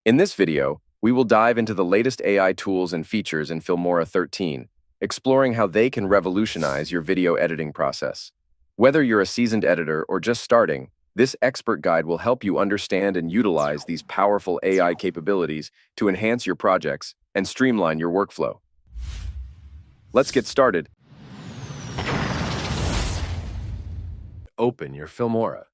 In this video, we will dive into the latest AI tools and features in Filmora 13, exploring how they can revolutionize your video editing process. Whether you're a seasoned editor or just starting, this expert guide will help you understand and utilize these powerful AI capabilities to enhance your projects and streamline your workflow. Let's get started. Open your Filmora.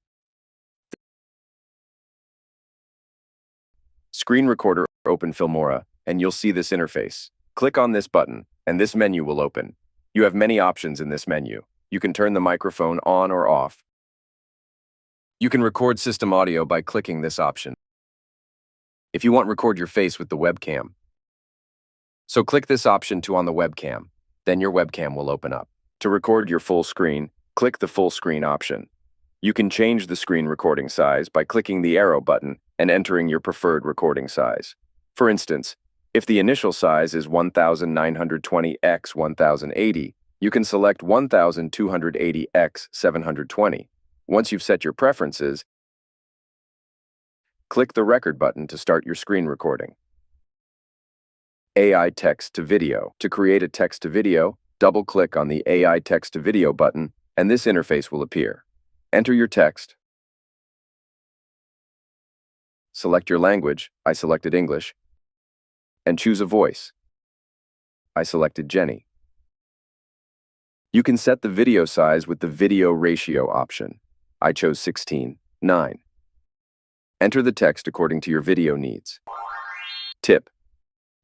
Screen recorder, open Filmora, and you'll see this interface. Click on this button, and this menu will open. You have many options in this menu. You can turn the microphone on or off. You can record system audio by clicking this option. If you want, record your face with the webcam. So click this option to on the webcam. Then your webcam will open up. To record your full screen, click the full screen option. You can change the screen recording size by clicking the arrow button and entering your preferred recording size. For instance, if the initial size is 1920 x 1080, you can select 1280 x 720. Once you've set your preferences, click the record button to start your screen recording. AI text to video. To create a text to video, double-click on the AI text to video button, and this interface will appear. Enter your text. Select your language. I selected English. And choose a voice. I selected Jenny. You can set the video size with the video ratio option. I chose 16:9. Enter the text according to your video needs. Tip: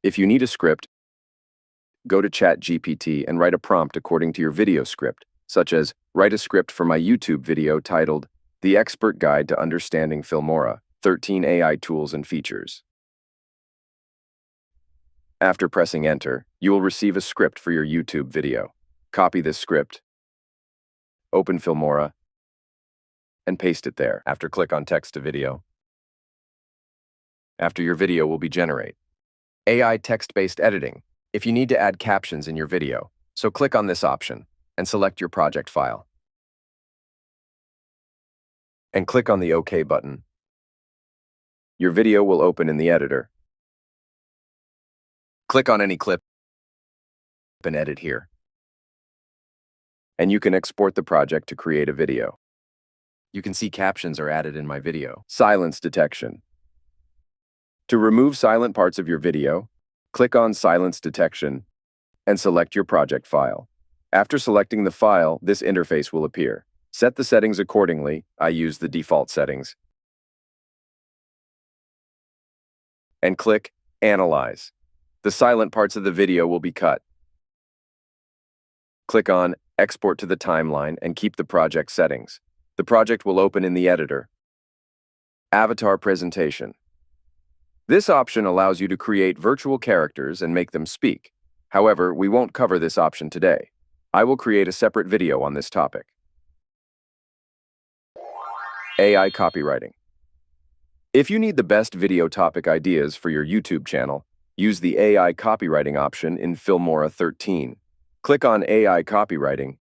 if you need a script, go to ChatGPT and write a prompt according to your video script, such as, write a script for my YouTube video titled, The Expert Guide to Understanding Filmora, 13 AI Tools and Features. After pressing enter, you will receive a script for your YouTube video. Copy this script, open Filmora, and paste it there. After, click on text to video. After, your video will be generated. AI text-based editing. If you need to add captions in your video, so click on this option and select your project file. And click on the OK button. Your video will open in the editor. Click on any clip and edit here. And you can export the project to create a video. You can see captions are added in my video. Silence detection. To remove silent parts of your video, click on Silence Detection and select your project file. After selecting the file, this interface will appear. Set the settings accordingly. I use the default settings. And click Analyze. The silent parts of the video will be cut. Click on Export to the timeline and keep the project settings. The project will open in the editor. Avatar presentation. This option allows you to create virtual characters and make them speak. However, we won't cover this option today. I will create a separate video on this topic. AI copywriting. If you need the best video topic ideas for your YouTube channel, use the AI copywriting option in Filmora 13. Click on AI copywriting,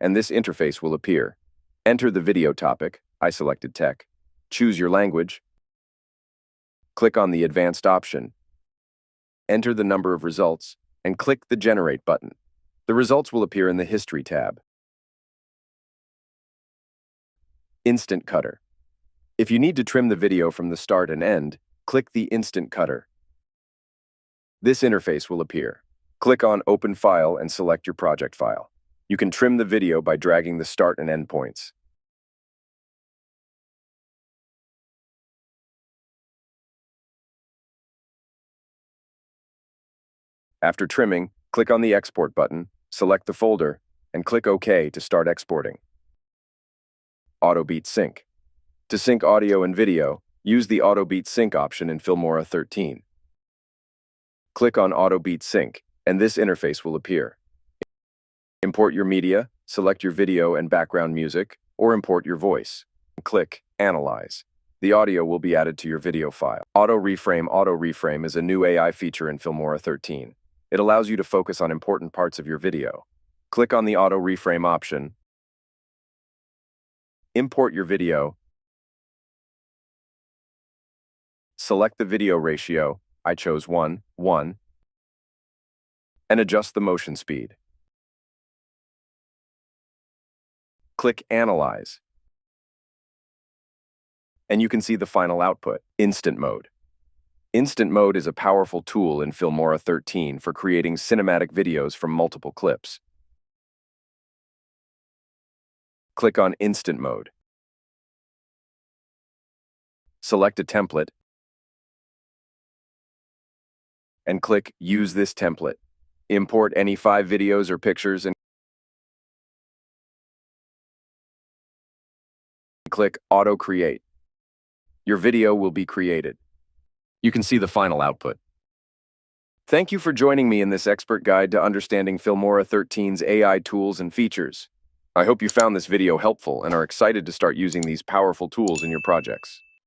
and this interface will appear. Enter the video topic. I selected tech. Choose your language. Click on the advanced option. Enter the number of results, and click the Generate button. The results will appear in the History tab. Instant Cutter. If you need to trim the video from the start and end, click the Instant Cutter. This interface will appear. Click on Open File and select your project file. You can trim the video by dragging the start and end points. After trimming, click on the Export button, select the folder, and click OK to start exporting. Auto Beat Sync. To sync audio and video, use the Auto Beat Sync option in Filmora 13. Click on Auto Beat Sync, and this interface will appear. Import your media, select your video and background music, or import your voice. Click Analyze. The audio will be added to your video file. Auto Reframe is a new AI feature in Filmora 13. It allows you to focus on important parts of your video. Click on the Auto Reframe option. Import your video. Select the video ratio, I chose 1:1, and adjust the motion speed. Click Analyze, and you can see the final output, Instant Mode. Instant Mode is a powerful tool in Filmora 13 for creating cinematic videos from multiple clips. Click on Instant Mode. Select a template and click Use this template. Import any 5 videos or pictures and click Auto Create. Your video will be created. You can see the final output. Thank you for joining me in this expert guide to understanding Filmora 13's AI tools and features. I hope you found this video helpful and are excited to start using these powerful tools in your projects.